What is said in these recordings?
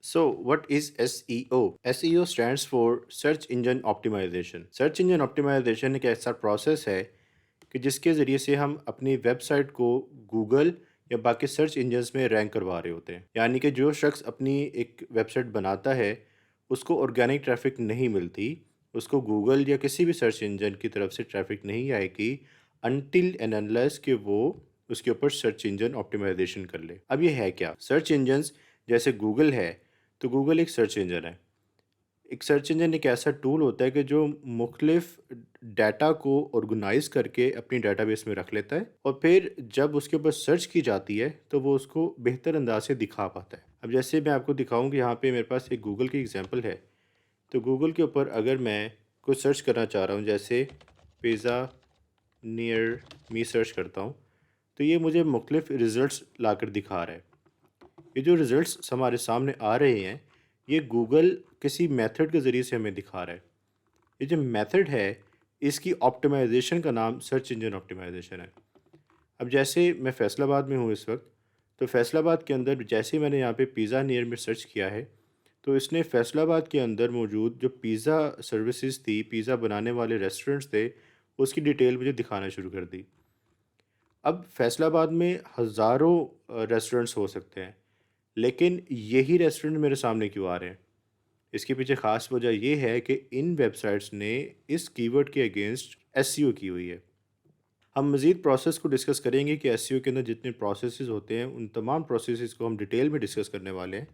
So, what is SEO? SEO stands for Search Engine Optimization. Search engine optimization एक ऐसा process है कि जिसके ज़रिए से हम अपनी वेबसाइट को गूगल या बाकी सर्च इंजन्स में रैंक करवा रहे होते हैं। यानी कि जो शख्स अपनी एक वेबसाइट बनाता है, उसको ऑर्गेनिक ट्रैफिक नहीं मिलती, उसको गूगल या किसी भी सर्च इंजन की तरफ से ट्रैफिक नहीं आएगी अनटिल एंड अनलेस कि वो उसके ऊपर सर्च इंजन ऑप्टिमाइजेशन कर ले। अब ये है क्या? सर्च इंजन्स जैसे गूगल है, तो गूगल एक सर्च इंजन है। एक सर्च इंजन एक ऐसा टूल होता है कि जो मुख्तलिफ डाटा को ऑर्गेनाइज करके अपनी डाटाबेस में रख लेता है और फिर जब उसके ऊपर सर्च की जाती है तो वो उसको बेहतर अंदाज से दिखा पाता है। अब जैसे मैं आपको दिखाऊं कि यहाँ पे मेरे पास एक गूगल की एग्जांपल है। तो गूगल के ऊपर अगर मैं कुछ सर्च करना चाह रहा हूँ, जैसे पिज़्ज़ा नियर मी सर्च करता हूँ, तो ये मुझे मुख्तलिफ रिज़ल्ट्स लाकर दिखा रहा है। ये जो रिज़ल्ट्स हमारे सामने आ रहे हैं, ये गूगल किसी मेथड के ज़रिए से हमें दिखा रहा है। ये जो मेथड है, इसकी ऑप्टिमाइजेशन का नाम सर्च इंजन ऑप्टिमाइजेशन है। अब जैसे मैं फैसलाबाद में हूँ इस वक्त, तो फैसलाबाद के अंदर जैसे ही मैंने यहाँ पे पिज़्ज़ा नियर में सर्च किया है, तो इसने फैसलाबाद के अंदर मौजूद जो पिज़्ज़ा सर्विसेज थी, पिज़्ज़ा बनाने वाले रेस्टोरेंट्स थे, उसकी डिटेल मुझे दिखाना शुरू कर दी। अब फैसलाबाद में हज़ारों रेस्टोरेंट्स हो सकते हैं, लेकिन यही रेस्टोरेंट मेरे सामने क्यों आ रहे हैं? इसके पीछे ख़ास वजह ये है कि इन वेबसाइट्स ने इस कीवर्ड के अगेंस्ट एसईओ की हुई है। हम मज़ीद प्रोसेस को डिस्कस करेंगे कि एसईओ के अंदर जितने प्रोसेसेस होते हैं, उन तमाम प्रोसेसेस को हम डिटेल में डिस्कस करने वाले हैं।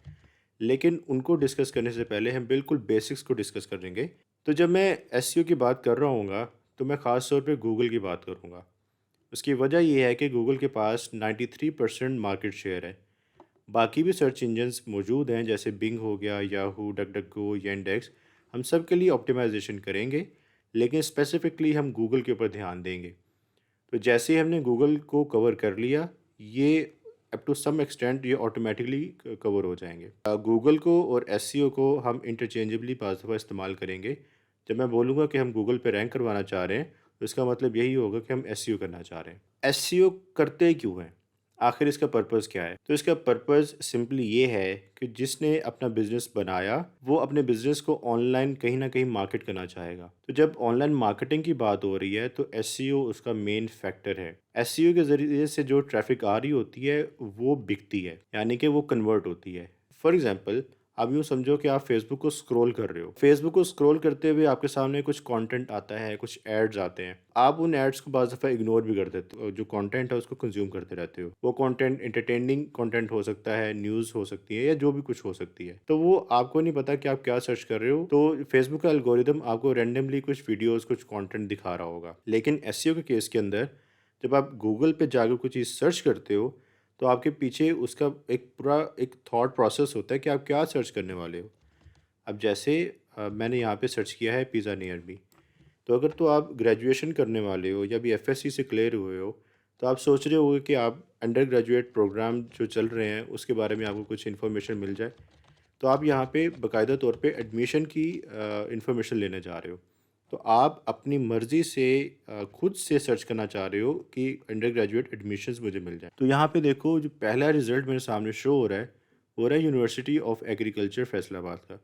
लेकिन उनको डिस्कस करने से पहले हम बिल्कुल बेसिक्स को डिस्कस करेंगे। तो जब मैं एसईओ की बात कर रहा हूँगा, तो मैं ख़ास तौर पे गूगल की बात करूँगा। उसकी वजह ये है कि गूगल के पास 93% मार्केट शेयर है। बाकी भी सर्च इंजन्स मौजूद हैं, जैसे बिंग हो गया, याहू, डकडकगो, येंडेक्स। हम सब के लिए ऑप्टिमाइजेशन करेंगे, लेकिन स्पेसिफिकली हम गूगल के ऊपर ध्यान देंगे। तो जैसे ही हमने गूगल को कवर कर लिया, ये अप टू सम एक्सटेंट ये ऑटोमेटिकली कवर हो जाएंगे। गूगल को और एसईओ को हम इंटरचेंजेबली बाज़ दफ़ा इस्तेमाल करेंगे। जब मैं बोलूँगा कि हम गूगल पे रैंक करवाना चाह रहे हैं, तो इसका मतलब यही होगा कि हम एसईओ करना चाह रहे हैं। एसईओ करते क्यों हैं? आखिर इसका पर्पज़ क्या है? तो इसका पर्पज़ सिंपली ये है कि जिसने अपना बिज़नेस बनाया, वो अपने बिज़नेस को ऑनलाइन कहीं न कहीं मार्केट करना चाहेगा। तो जब ऑनलाइन मार्केटिंग की बात हो रही है, तो एसईओ उसका मेन फैक्टर है। एसईओ के ज़रिए से जो ट्रैफ़िक आ रही होती है, वो बिकती है, यानी कि वो कन्वर्ट होती है। फॉर एग्ज़ाम्पल, आप यूँ समझो कि आप फ़ेसबुक को स्क्रॉल कर रहे हो। फ़ेसबुक को स्क्रॉल करते हुए आपके सामने कुछ कंटेंट आता है, कुछ एड्स आते हैं। आप उन एड्स को बाज़ दफ़ा इग्नोर भी कर देते हो, जो कंटेंट है उसको कंज़्यूम करते रहते हो। वो कंटेंट एंटरटेनिंग कंटेंट हो सकता है, न्यूज़ हो सकती है या जो भी कुछ हो सकती है। तो वो आपको नहीं पता कि आप क्या सर्च कर रहे हो, तो फ़ेसबुक का एल्गोरिदम आपको रैंडमली कुछ वीडियोज़, कुछ कंटेंट दिखा रहा होगा। लेकिन एसईओ के केस के अंदर जब आप गूगल पे जाकर कुछ चीज़ सर्च करते हो, तो आपके पीछे उसका एक पूरा एक थॉट प्रोसेस होता है कि आप क्या सर्च करने वाले हो। अब जैसे मैंने यहाँ पे सर्च किया है पिज़्ज़ा नियर मी। तो अगर तो आप ग्रेजुएशन करने वाले हो या भी एफएससी से क्लियर हुए हो, तो आप सोच रहे होगे कि आप अंडर ग्रेजुएट प्रोग्राम जो चल रहे हैं उसके बारे में आपको कुछ इन्फॉर्मेशन मिल जाए। तो आप यहाँ पे बाकायदा तौर पे एडमिशन की इन्फॉर्मेशन लेने जा रहे हो। तो आप अपनी मर्ज़ी से खुद से सर्च करना चाह रहे हो कि अंडर ग्रेजुएट एडमिशन्स मुझे मिल जाए। तो यहाँ पे देखो, जो पहला रिज़ल्ट मेरे सामने शो हो रहा है, वो रहा है यूनिवर्सिटी ऑफ एग्रीकल्चर फैसलाबाद का।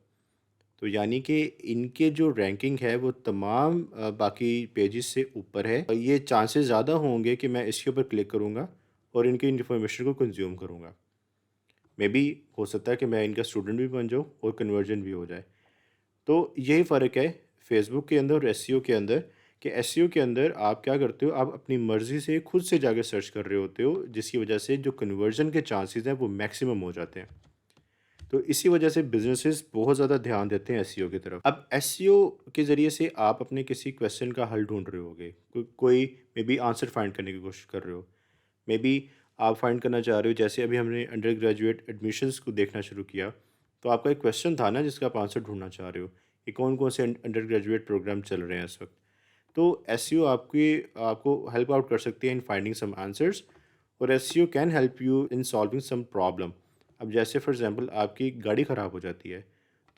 तो यानी कि इनके जो रैंकिंग है वो तमाम बाकी पेजेस से ऊपर है। और ये चांसेस ज़्यादा होंगे कि मैं इसके ऊपर क्लिक करूँगा और इनकी इन्फॉर्मेशन को कंज्यूम करूँगा। मे बी हो सकता है कि मैं इनका स्टूडेंट भी बन जाऊँ और कन्वर्जन भी हो जाए। तो यही फ़र्क है फेसबुक के अंदर और एसईओ के अंदर, कि एसईओ के अंदर आप क्या करते हो, आप अपनी मर्ज़ी से खुद से जाके सर्च कर रहे होते हो, जिसकी वजह से जो कन्वर्जन के चांसेस हैं वो मैक्सिमम हो जाते हैं। तो इसी वजह से बिजनेसेस बहुत ज़्यादा ध्यान देते हैं एसईओ की तरफ। अब एसईओ के ज़रिए से आप अपने किसी क्वेश्चन का हल ढूंढ रहे होगे, कोई मे बी आंसर फाइंड करने की कोशिश कर रहे हो। मे बी आप फाइंड करना चाह रहे हो, जैसे अभी हमने अंडर ग्रेजुएट एडमिशन्स को देखना शुरू किया, तो आपका एक क्वेश्चन था ना जिसका आप आंसर ढूंढना चाह रहे हो कि कौन कौन से अंडर ग्रेजुएट प्रोग्राम चल रहे हैं इस वक्त। तो एसईओ आपकी आपको हेल्प आउट कर सकती है इन फाइंडिंग सम आंसर्स, और SEO can help you in solving some problem. अब जैसे फॉर एग्जांपल आपकी गाड़ी ख़राब हो जाती है,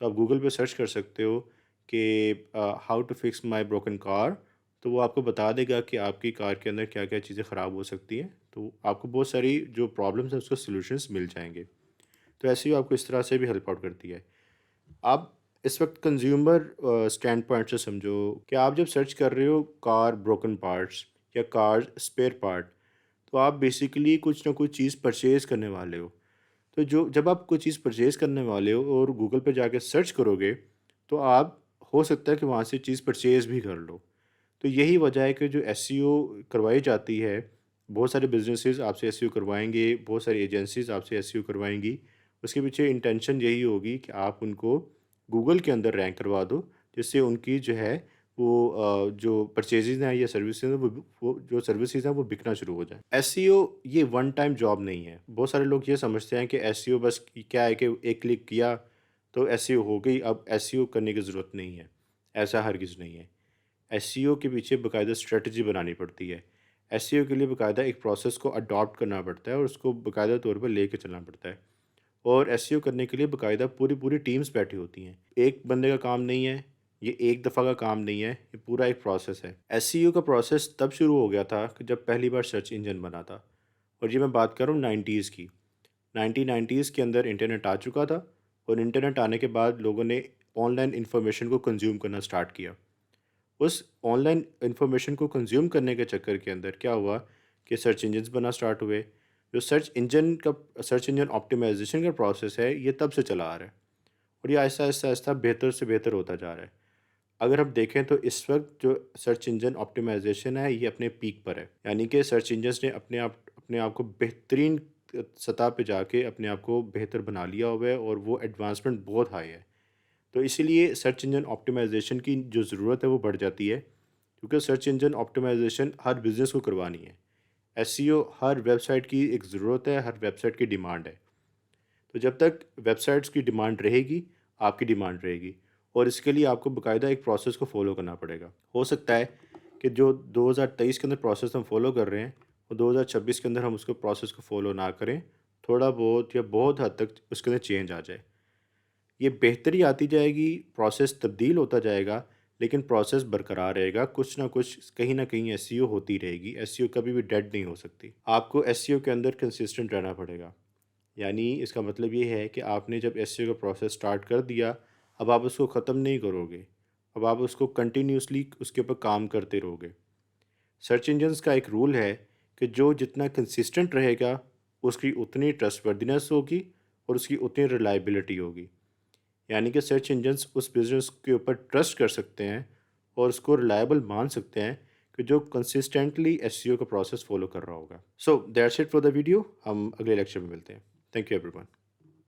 तो आप गूगल पे सर्च कर सकते हो कि how to fix my broken car. तो वो आपको बता देगा कि आपकी कार के अंदर क्या क्या चीज़ें ख़राब हो सकती हैं। तो आपको बहुत सारी जो प्रॉब्लम्स हैं उसके सॉल्यूशंस मिल जाएंगे। तो एसईओ आपको इस तरह से भी हेल्प आउट करती है। आप इस वक्त कंज्यूमर स्टैंड पॉइंट से समझो कि आप जब सर्च कर रहे हो कार ब्रोकन पार्ट्स या कार स्पेयर पार्ट, तो आप बेसिकली कुछ ना कुछ चीज़ परचेज़ करने वाले हो। तो जो जब आप कोई चीज़ परचेज़ करने वाले हो और गूगल पे जाके सर्च करोगे, तो आप हो सकता है कि वहाँ से चीज़ परचेज़ भी कर लो। तो यही वजह है कि जो एसईओ करवाई जाती है, बहुत सारे बिज़नेसेस आपसे एसईओ करवाएँगे, बहुत सारी एजेंसीज़ आपसे एसईओ करवाएँगी। उसके पीछे इंटेंशन यही होगी कि आप उनको गूगल के अंदर रैंक करवा दो, जिससे उनकी जो है वो जो परचेज़ेज़ हैं या सर्विसेज़ हैं वो जो सर्विसेज़ हैं वो बिकना शुरू हो जाएँ। एसईओ ये वन टाइम जॉब नहीं है। बहुत सारे लोग ये समझते हैं कि एसईओ बस क्या है कि एक क्लिक किया तो एसईओ हो गई, अब एसईओ करने की ज़रूरत नहीं है। ऐसा हरगिज़ नहीं है। एसईओ के पीछे बाकायदा स्ट्रेटजी बनानी पड़ती है। एसईओ के लिए बाकायदा एक प्रोसेस को अडॉप्ट करना पड़ता है और उसको बाकायदा तौर पर लेके चलना पड़ता है। और एसईओ करने के लिए बाकायदा पूरी-पूरी टीम्स बैठी होती हैं। एक बंदे का काम नहीं है, ये एक दफ़ा का काम नहीं है, ये पूरा एक प्रोसेस है। एसईओ का प्रोसेस तब शुरू हो गया था कि जब पहली बार सर्च इंजन बना था, और ये मैं बात कर रहा हूँ 90s की। 1990s के अंदर इंटरनेट आ चुका था और इंटरनेट आने के बाद लोगों ने ऑनलाइन इन्फॉर्मेशन को कंज़्यूम करना स्टार्ट किया। उस ऑनलाइन इन्फॉर्मेशन को कंज़्यूम करने के चक्कर के अंदर क्या हुआ कि सर्च इंजन्स बनना स्टार्ट हुए। जो सर्च इंजन ऑप्टिमाइजेशन का प्रोसेस है, ये तब से चला आ रहा है और ये आहिस्ता आहिस्ता आहिस्ता बेहतर से बेहतर होता जा रहा है। अगर हम देखें तो इस वक्त जो सर्च इंजन ऑप्टिमाइजेशन है, ये अपने पीक पर है। यानी कि सर्च इंजन्स ने अपने आप को बेहतरीन सतह पे जाके अपने आप को बेहतर बना लिया हुआ है और वो एडवांसमेंट बहुत हाई है। तो इसीलिए सर्च इंजन ऑप्टिमाइजेशन की जो ज़रूरत है वो बढ़ जाती है, क्योंकि सर्च इंजन ऑप्टिमाइजेशन हर बिज़नेस को करवानी है। एसईओ हर वेबसाइट की एक ज़रूरत है, हर वेबसाइट की डिमांड है। तो जब तक वेबसाइट्स की डिमांड रहेगी, आपकी डिमांड रहेगी, और इसके लिए आपको बाकायदा एक प्रोसेस को फ़ॉलो करना पड़ेगा। हो सकता है कि जो 2023 के अंदर प्रोसेस हम फ़ॉलो कर रहे हैं, वो 2026 के अंदर हम उसको प्रोसेस को फ़ॉलो ना करें, थोड़ा बहुत या बहुत हद तक उसके अंदर चेंज आ जाए। ये बेहतरी आती जाएगी, प्रोसेस तब्दील होता जाएगा, लेकिन प्रोसेस बरकरार रहेगा। कुछ ना कुछ कहीं न कहीं एसईओ होती रहेगी। एसईओ कभी भी डेड नहीं हो सकती। आपको एसईओ के अंदर कंसिस्टेंट रहना पड़ेगा। यानी इसका मतलब ये है कि आपने जब एसईओ का प्रोसेस स्टार्ट कर दिया, अब आप उसको ख़त्म नहीं करोगे। अब आप उसको कंटिन्यूअसली उसके ऊपर काम करते रहोगे। सर्च इंजन्स का एक रूल है कि जो जितना कंसिस्टेंट रहेगा, उसकी उतनी ट्रस्टवर्दीनेस होगी और उसकी उतनी रिलायबिलिटी होगी। यानी कि सर्च इंजन्स उस बिज़नेस के ऊपर ट्रस्ट कर सकते हैं और उसको रिलायबल मान सकते हैं कि जो कंसिस्टेंटली एसईओ का प्रोसेस फॉलो कर रहा होगा। So that's it for the video. हम अगले लेक्चर में मिलते हैं। Thank you everyone.